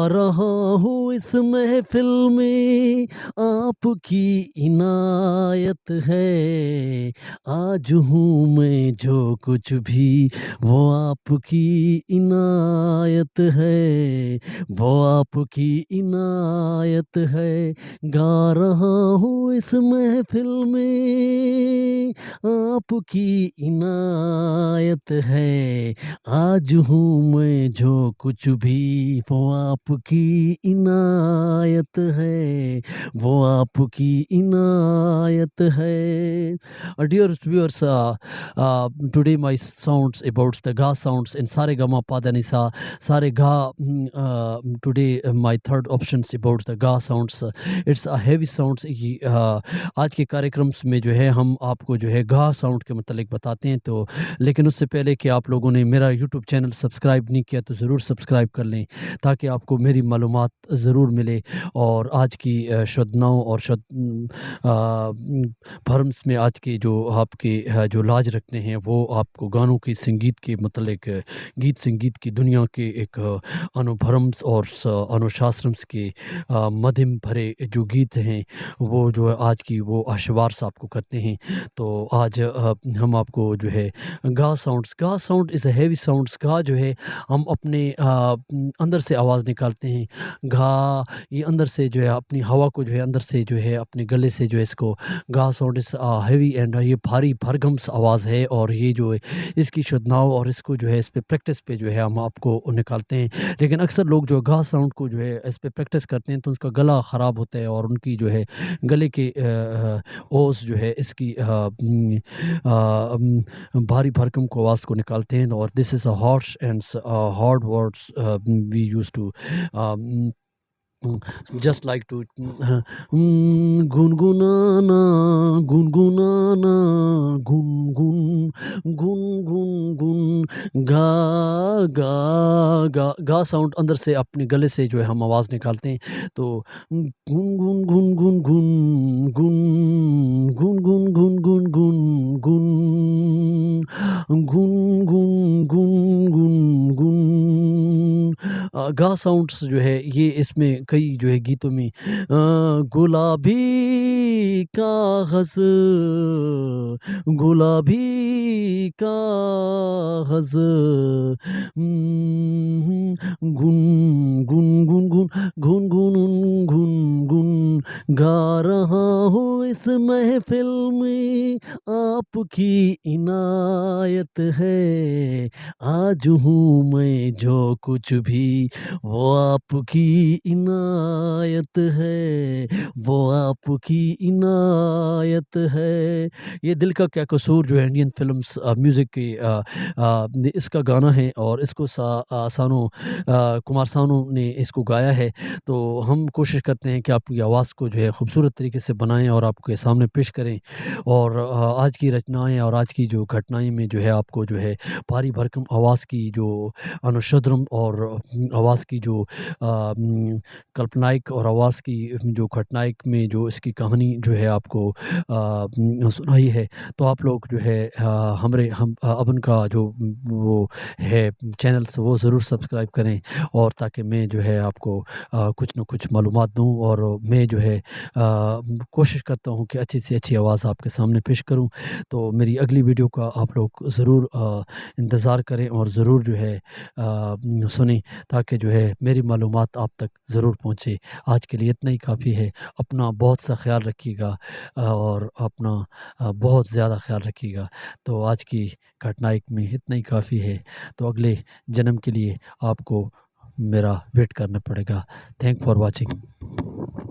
رہا ہوں اس محفل میں آپ کی عنایت ہے، آج ہوں میں جو کچھ بھی وہ آپ کی عنایت ہے، وہ آپ کی عنایت ہے، گا رہا ہوں اس محفل میں آپ کی عنایت ہے، آج ہوں میں جو کچھ بھی وہ آپ کی عنایت ہے، وہ آپ کی عنایت ہے. Dear viewers, today my sounds about the Ga sounds in Saregama Padanisa, Sarega. Today my third options about the Ga sounds. It's a heavy sounds. آج کے کاریکرم میں جو ہے ہم آپ کو جو ہے گا ساؤنڈ کے متعلق بتاتے ہیں، تو لیکن اس سے پہلے کہ آپ لوگوں نے میرا یوٹیوب چینل سبسکرائب نہیں کیا تو ضرور سبسکرائب کر لیں تاکہ آپ کو میری معلومات ضرور ملے. اور آج کی شدناؤں اور فرمس میں آج کے جو آپ کے جو لاج رکھتے ہیں وہ آپ کو گانوں کی سنگیت کے متعلق گیت سنگیت کی دنیا کے ایک انوبھرمس اور انوشاسرمس کے مدھم بھرے جو گیت ہیں وہ جو آج کی وہ اشوار صاحب کو کرتے ہیں. تو آج ہم آپ کو جو ہے گا sound is a heavy sounds. گا جو ہے ہم اپنے اندر سے آواز نکالتے ہیں، گھا یہ اندر سے جو ہے اپنی ہوا کو جو ہے اندر سے جو ہے اپنے گلے سے جو ہے اس کو گا ساؤنڈ از ہیوی اینڈ یہ بھاری بھرگم آواز ہے. اور یہ جو ہے اس کی شدناؤ اور اس کو جو ہے اس پہ پریکٹس پہ جو ہے ہم آپ کو نکالتے ہیں. لیکن اکثر لوگ جو گا ساؤنڈ کو جو ہے اس پہ پریکٹس کرتے ہیں تو اس کا گلا خراب ہوتا ہے اور ان کی جو ہے گلے کے اوز جو ہے اس کی بھاری بھرکم کو آواز کو نکالتے ہیں. اور this is a harsh and hard words we use to just like to گنگنانا گنگنانا گن گن گن گن گا گا گا گا ساؤنڈ اندر سے اپنے گلے سے جو ہے ہم آواز نکالتے ہیں. تو گن گن گن گن گن گن گن گن گن گن گن گن گن گن گن گن. گا ساؤنڈس جو ہے یہ اس میں کئی جو ہے گیتوں میں گلابی کاغذ گلابی کاغذ گن گن گن گن گن گن گن گا رہا ہوں اس محفل میں آپ کی عنایت ہے، آج ہوں میں جو کچھ بھی وہ آپ کی عنایت ہے، وہ آپ کی عنایت ہے. یہ دل کا کیا قصور جو ہے انڈین فلمز میوزک کی اس کا گانا ہے اور اس کو کمار سانو نے اس کو گایا ہے. تو ہم کوشش کرتے ہیں کہ آپ کی آواز کو جو ہے خوبصورت طریقے سے بنائیں اور آپ کے سامنے پیش کریں. اور آج کی رچنائیں اور آج کی جو گھٹنائیں میں جو ہے آپ کو جو ہے بھاری بھرکم آواز کی جو انوشدرم اور آواز کی جو کلپنائک اور آواز کی جو کھٹنائک میں جو اس کی کہانی جو ہے آپ کو سنائی ہے. تو آپ لوگ جو ہے ہم ابن کا جو وہ ہے چینلز وہ ضرور سبسکرائب کریں اور تاکہ میں جو ہے آپ کو کچھ نہ کچھ معلومات دوں. اور میں جو ہے کوشش کرتا ہوں کہ اچھی سے اچھی آواز آپ کے سامنے پیش کروں. تو میری اگلی ویڈیو کا آپ لوگ ضرور انتظار کریں اور ضرور جو ہے سنیں تاکہ جو ہے میری معلومات آپ تک ضرور پہنچے. آج کے لیے اتنا ہی کافی ہے. اپنا بہت سا خیال رکھیے گا اور اپنا بہت زیادہ خیال رکھیے گا. تو آج کی گھٹنائک میں اتنا ہی کافی ہے. تو اگلے جنم کے لیے آپ کو میرا ویٹ کرنا پڑے گا. Thank for watching.